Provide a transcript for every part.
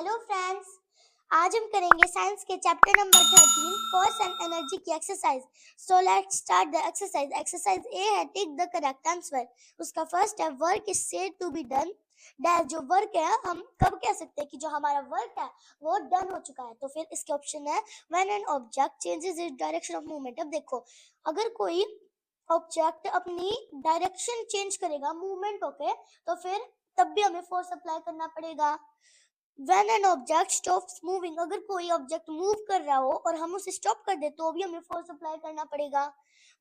Hello friends, आज हम करेंगे साइंस के chapter number 13 force and energy की exercise. So let's start the exercise. Exercise A है टेक द करेक्ट आंसर। उसका फर्स्ट है work is said to be done dash. जो work है हम कब कह सकते हैं कि जो हमारा वर्क है वो डन हो चुका है। तो फिर इसके ऑप्शन है when an object changes its direction of movement. अब देखो, अगर कोई ऑब्जेक्ट अपनी डायरेक्शन चेंज करेगा मूवमेंट होके, तो फिर तब भी हमें फोर्स अप्लाई करना पड़ेगा। When an object stops moving, अगर कोई ऑब्जेक्ट मूव कर रहा हो और हम उसे स्टॉप कर दे तो भी हमें फोर्स अप्लाई करना पड़ेगा।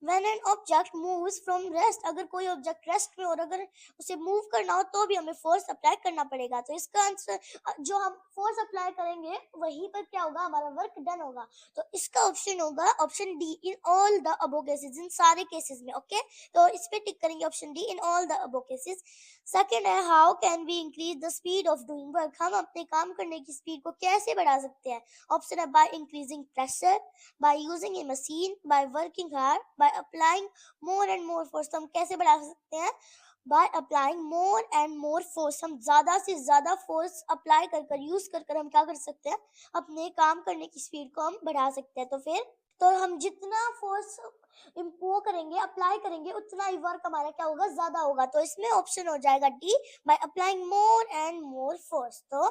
When an object moves from rest, अगर कोई ऑब्जेक्ट रेस्ट में और अगर उसे मूव करना हो तो भी हमें फोर्स अप्लाई करना पड़ेगा। तो इसका आंसर जो हम फोर्स अप्लाई करेंगे वहीं पर क्या होगा, हमारा वर्क डन होगा। तो इसका ऑप्शन होगा option D in all the above cases, इन सारे केसेस में। ओके, तो इस पे टिक करेंगे option D in all the above cases. Second है how can we increase the speed of doing work, हम अपने काम करने की स्पीड को कैसे बढ़ा सकते हैं। ऑप्शन है by increasing pressure, by using A machine, by working hard, by applying more and more force. तो हम कैसे बढ़ा सकते हैं, by applying more and more force. हम ज्यादा से ज्यादा फोर्स अप्लाई कर यूज कर हम क्या कर सकते हैं, अपने काम करने की स्पीड को हम बढ़ा सकते हैं। तो फिर हम जितना फोर्स वो करेंगे, अप्लाई करेंगे, उतना ही वर्क हमारा क्या होगा, ज्यादा होगा। तो इसमें ऑप्शन हो जाएगा D by applying more and more force. तो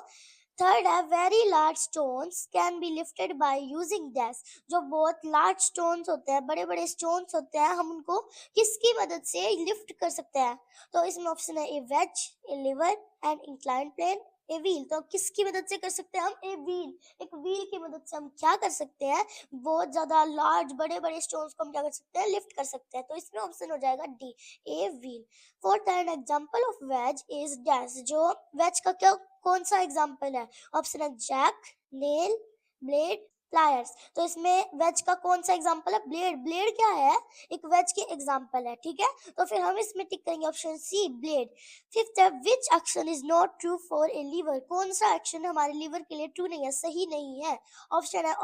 थर्ड है very large stones can be lifted by using dash. जो बहुत लार्ज स्टोन्स होते हैं, बड़े बड़े स्टोन्स होते हैं, हम उनको किसकी मदद से लिफ्ट कर सकते हैं। तो इसमें ऑप्शन है a wedge, a lever and inclined plane, a wheel. तो किसकी मदद से कर सकते हैं हम, ए व्हील। एक व्हील की मदद से हम क्या कर सकते हैं, बहुत ज्यादा लार्ज बड़े बड़े स्टोन्स को हम क्या कर सकते हैं, लिफ्ट कर सकते हैं। तो इसमें ऑप्शन हो जाएगा D a wheel. Fourth and example of ways is dash. जो वेज का क्या कौन सा एग्जांपल है, ऑप्शन है जैक, नेल, ब्लेड, प्लायर्स। तो इसमें वेज का कौन सा एग्जांपल है, ब्लेड। ब्लेड क्या है, एक वेज की एग्जांपल है। ठीक है, तो फिर हम इसमें टिक करेंगे ऑप्शन सी ब्लेड। फिफ्थ है which action is not true for a lever. कौन सा एक्शन हमारे लीवर के लिए ट्रू नहीं है, सही नहीं है। ऑप्शन है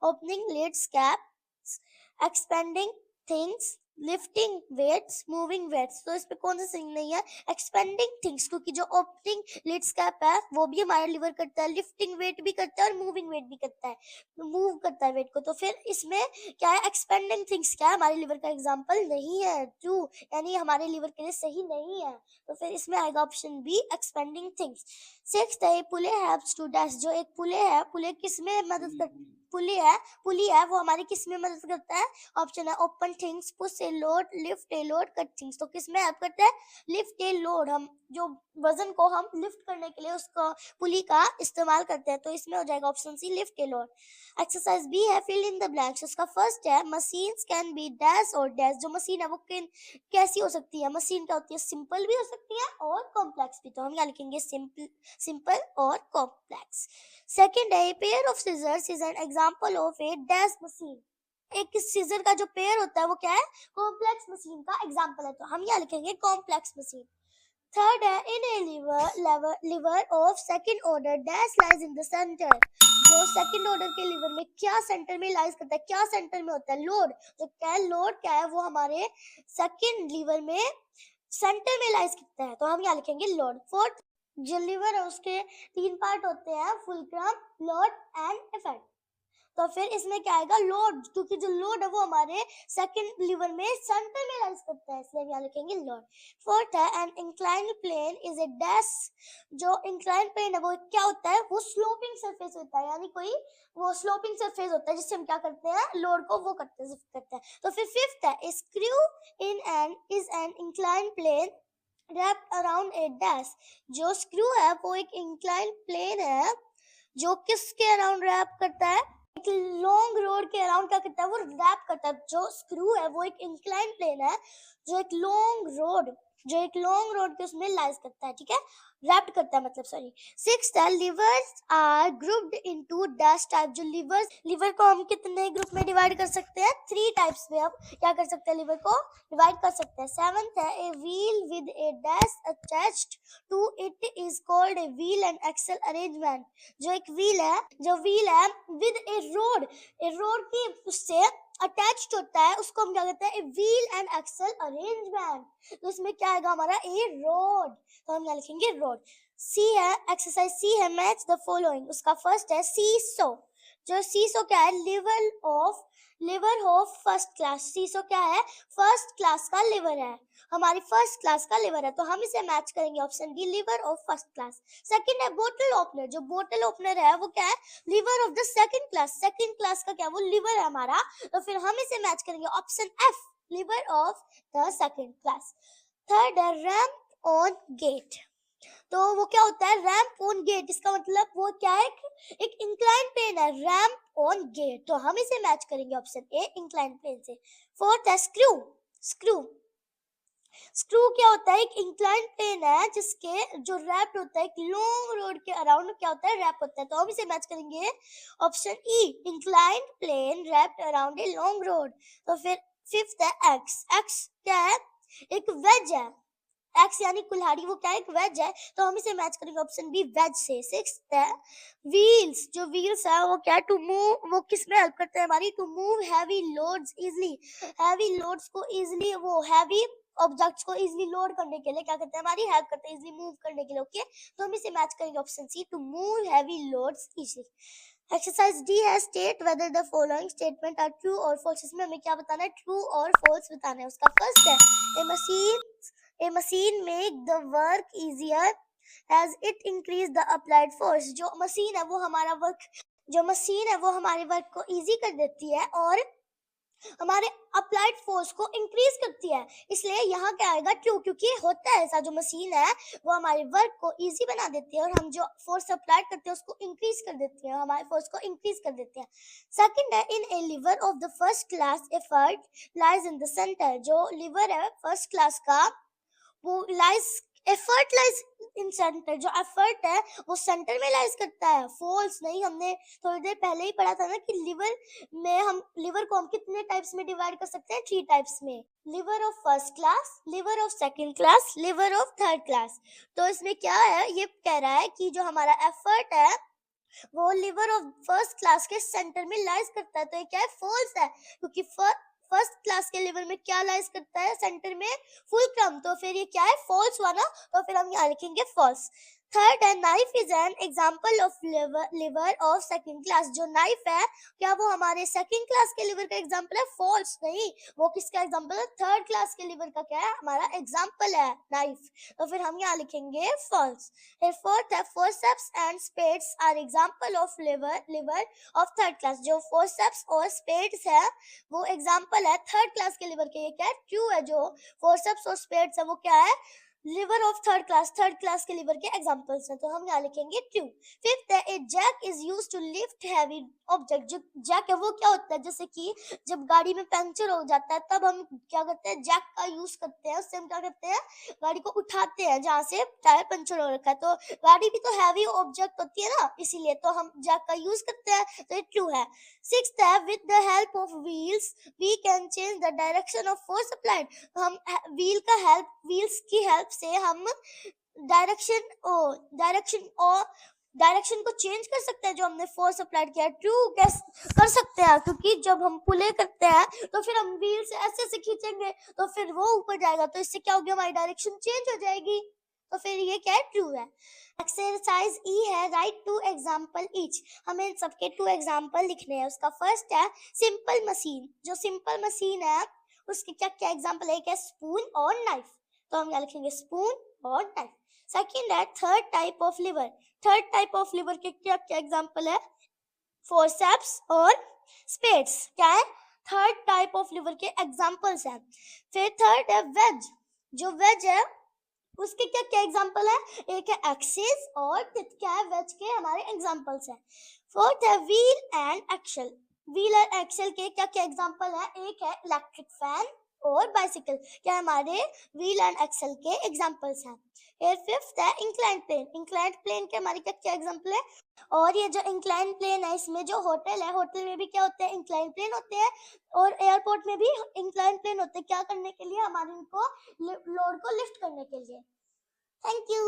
opening lids cap, expanding things, lifting weights, moving weights. तो इस पे कौन सा सही नहीं है, एक्सपेंडिंग थिंग्स, क्योंकि जो ओपनिंग लिड्स कैप है वो भी हमारा लिवर करता है, लिफ्टिंग वेट भी करता है और मूविंग वेट भी करता है, मूव करता है वेट को। तो फिर इसमें क्या है, एक्सपेंडिंग थिंग्स क्या है, हमारे लिवर का एग्जांपल नहीं है, ट्रू, यानी हमारे लिवर के लिए सही नहीं है। तो फिर इसमें आएगा option B expanding things. Sixth है पुले हैव्स टू डैश। जो एक पुले है, पुले किस में मदद कर, पुली है वो हमारी किस में मदद करता है। ऑप्शन है open things, push a load, lift a load, cut things. तो किस में हेल्प करता है, लिफ्ट ए लोड। हम जो वजन को हम लिफ्ट करने के लिए उसको पुली का इस्तेमाल करते हैं। तो इसमें हो जाएगा option C lift a load. Exercise B है फिल इन द ब्लैंक्स। उसका फर्स्ट है मशीन्स कैन बी डैश और डैश। जो मशीन है वो कैसी हो सकती है, मशीन क्या होती है, सिंपल भी हो सकती है और कॉम्प्लेक्स भी। तो हम क्या लिखेंगे, सिंपल और कॉम्प्लेक्स। सेकेंड है pair of scissors is an example of a dash machine. एक सीजर का जो पेयर होता है वो क्या है, कॉम्प्लेक्स मशीन का एग्जांपल है। तो हम यहाँ लिखेंगे कॉम्प्लेक्स मशीन। थर्ड है in a lever of second order dash lies in the centre. जो सेकंड ऑर्डर के लिवर में क्या सेंटर में लाइज करता है, क्या सेंटर में होता है, लोड। जो क्या है, लोड क्या है, वो हमारे सेकंड लिवर में सेंटर में लाइज करता है। तो हम यहाँ लिखेंगे लोड। फोर्थ, जो लिवर है उसके तीन पार्ट होते हैं, फुलक्रम, लोड एंड इफेक्ट। तो फिर इसमें क्या आएगा, लोड, क्योंकि जो लोड है वो हमारे सेकंड लिवर में सेंटर में लाइज करता है, इसलिए यहाँ लिखेंगे लोड। फोर्थ है an inclined plane is a dash. जो इंक्लाइंड प्लेन है वो क्या होता है, वो स्लोपिंग सरफेस होता है, यानी कोई वो स्लोपिंग सरफेस होता है जिससे हम क्या करते हैं, लोड को वो करते हैं। तो फिर फिफ्थ है screw in an is an inclined plane wrapped around a dash। जो स्क्रू है वो एक इंक्लाइन प्लेन है जो किसके अराउंड रैप करता है, एक लॉन्ग रोड के अराउंड क्या करता है, वो रैप करता है। जो स्क्रू है वो एक इंक्लाइन प्लेन है जो एक लॉन्ग रोड के उसमें लाइज करता है। ठीक है, रैप्ड करता है मतलब, सॉरी। सिक्स्थ है levers are grouped into dash type. जो लिवर को हम कितने ग्रुप में डिवाइड कर सकते हैं, थ्री टाइप्स में हम क्या कर सकते हैं, लिवर को डिवाइड कर सकते हैं। सेवंथ है a wheel with a dash attached to it is called a wheel and axle arrangement. जो एक व्हील है विद ए रोड की उससे अटैच्ड होता है, उसको हम क्या कहते हैं, a wheel and axle arrangement. तो इसमें क्या आएगा हमारा, ए रोड। तो हम यहाँ लिखेंगे रोड। सी है, एक्सरसाइज सी है, मैच द फॉलोइंग। उसका फर्स्ट है सीसो। जो सीसो क्या है, लिवर ऑफ फर्स्ट क्लास। सीसो क्या है, फर्स्ट क्लास का लिवर है, हमारी फर्स्ट क्लास का लिवर है, तो हम इसे मैच करेंगे option D, liver of first class. Second है बोतल ओपनर। जो बोतल ओपनर है वो क्या है, lever of the second class. Second class का क्या, वो लिवर है हमारा, तो फिर हम इसे मैच करेंगे option F, liver of the second class. Third है रैंप ऑन गेट। तो वो क्या होता है, रैंप ऑन गेट, इसका मतलब वो क्या है, एक इंक्लाइन प्लेन है, रैंप ऑन गेट, तो हम इसे मैच करेंगे ऑप्शन ए, इंक्लाइन प्लेन से। फोर्थ है स्क्रू। स्क्रू स्क्रू क्या होता है, एक इंक्लाइन प्लेन है जिसके जो रैप्ड होता है, एक लॉन्ग रोड के अराउंड क्या होता है, रैप होता है, तो हम इसे मैच करेंगे option E, inclined plane wrapped around a long rod. तो फिर फिफ्थ है एक्स। एक्स क्या है, एक वेज है, एक्स यानी कुल्हाड़ी, वो क्या है, एक वेज है, तो हम इसे मैच करेंगे ऑप्शन बी, वेज से। सिक्स्थ है व्हील्स। जो व्हील्स है वो क्या, टू मूव, वो किस में हेल्प करते हैं हमारी, to move heavy loads easily. Heavy loads को इजीली, वो हैवी ऑब्जेक्ट्स को इजीली लोड करने के लिए क्या करते हैं, हमारी हेल्प करते हैं, इजीली मूव करने के लिए। ओके, तो हम इसे मैच करेंगे option C, to move heavy loads easily. Exercise D है state whether the following statement are true और फॉल्स। इसमें हमें क्या बताना है, ट्रू और फॉल्स बताना है। उसका फर्स्ट है a machine make the work easier as it increase the applied force। जो मशीन है वो हमारा वर्क, जो मशीन है वो हमारे वर्क को इजी कर देती है और हमारे अप्लाइड फोर्स को इंक्रीज करती है, इसलिए यहाँ क्या आएगा, ट्रू, क्योंकि होता है ऐसा, जो मशीन है वो हमारे वर्क को इजी बना देती है और हम जो फोर्स अप्लाइड करते हैं उसको इंक्रीज कर देती है, हमारे फोर्स को इंक्रीज कर देती है। सेकंड है in a lever of the first class effort lies in the centre. जो लिवर है फर्स्ट क्लास का, वो lies, effort lies in centre, जो एफर्ट है वो सेंटर में लाइज करता है। फॉल्स नहीं, हमने थोड़ी देर पहले ही पढ़ा था ना कि लिवर को हम कितने टाइप्स में डिवाइड कर सकते हैं, 3 टाइप्स में, liver of first class, liver of second class, liver of third class. तो इसमें क्या है, ये कह रहा है कि जो हमारा एफर्ट है वो लिवर ऑफ फर्स्ट क्लास के सेंटर में लाइज करता है, तो ये क्या है, फॉल्स है, क्योंकि फर्स्ट क्लास के लिवर में क्या लाइज करता है, सेंटर में फुलक्रम, तो फिर ये क्या है, फॉल्स हुआ ना, तो फिर हम यहाँ लिखेंगे फॉल्स। थर्ड है knife is an example of lever of second class. जो नाइफ है क्या वो हमारे सेकंड क्लास के लिवर का एग्जाम्पल है, फॉल्स नहीं, वो किसका एग्जाम्पल है, थर्ड क्लास के लिवर का क्या है, हमारा एग्जाम्पल है नाइफ, तो फिर हम यहाँ लिखेंगे फॉल्स। फोर्थ है forceps and spades are example of lever of third class. जो फोर्सेप्स और स्पेड्स है वो एग्जाम्पल है थर्ड क्लास के लिवर के, ये क्या है, ट्रू है, जो फोर्सेप्स और स्पेड्स है वो क्या है, लिवर ऑफ थर्ड क्लास के लिवर के एग्जांपल्स हैं, तो हम यहाँ लिखेंगे ट्रू। फिफ्थ है a jack is used to lift heavy object. जो जैक है वो क्या होता है, जैसे कि जब गाड़ी में पंक्चर हो जाता है तब हम क्या करते हैं, जैक का यूज करते हैं, उससे हम क्या करते हैं, गाड़ी को उठाते हैं जहाँ से टायर पंक्चर हो रखा है, तो गाड़ी भी तो हैवी ऑब्जेक्ट होती है ना, इसीलिए तो हम जैक का यूज करते हैं, तो ये ट्रू है। सिक्स्थ है with the help of wheels we can change the direction of force applied. हम व्हील्स की हेल्प से हम डायरेक्शन को चेंज कर सकते हैं, जो हमने फोर्स अप्लाइड किया है। ट्रू कैसे कर सकते हैं, क्योंकि जब हम पुले करते हैं तो फिर हम व्हील से ऐसे खींचेंगे तो फिर वो ऊपर जाएगा, तो इससे क्या होगी, हमारी डायरेक्शन चेंज हो जाएगी, तो फिर ये क्या है, ट्रू है। एक्सरसाइज ई है राइट 2 एग्जाम्पल ईच। हमें इन सबके 2 एग्जाम्पल लिखने हैं। उसका फर्स्ट है सिंपल मशीन। जो सिंपल मशीन है उसके क्या क्या एग्जाम्पल है, क्या स्पून और नाइफ, तो हम क्या लिखेंगे, स्पून और नाइफ। सेकंड है third type of liver. Third type of liver के क्या क्या एग्जाम्पल है, फोर्सेप्स और स्पेड्स, क्या है, थर्ड टाइप ऑफ लिवर के एग्जाम्पल्स हैं। फिर थर्ड है वेज। जो वेज है उसके क्या क्या एग्जाम्पल है, एक है एक्सिस और क्या है, वेज के हमारे एग्जाम्पल्स हैं। फोर्थ है व्हील एंड एक्सल। व्हील और एक्सल के क्या क्या एग्जाम्पल है, एक है इलेक्ट्रिक फैन और बाइसिकल, क्या हमारे व्हील एंड एक्सल के एग्जाम्पल्स हैं। फिर फिफ्थ है इंक्लाइंड प्लेन। इंक्लाइंड प्लेन के हमारे क्या क्या एग्जाम्पल है, और ये जो इंक्लाइंड प्लेन है इसमें जो होटल है, होटल में भी क्या होते हैं, इंक्लाइंड प्लेन होते हैं, और एयरपोर्ट में भी इंक्लाइंड प्लेन होते हैं, क्या करने के लिए, हमारे उनको लोड को लिफ्ट करने के लिए। Thank you.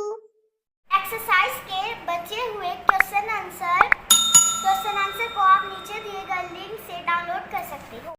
एक्सरसाइज के बचे हुए क्वेश्चन आंसर को आप नीचे दिए गए लिंक से डाउनलोड कर सकते हो।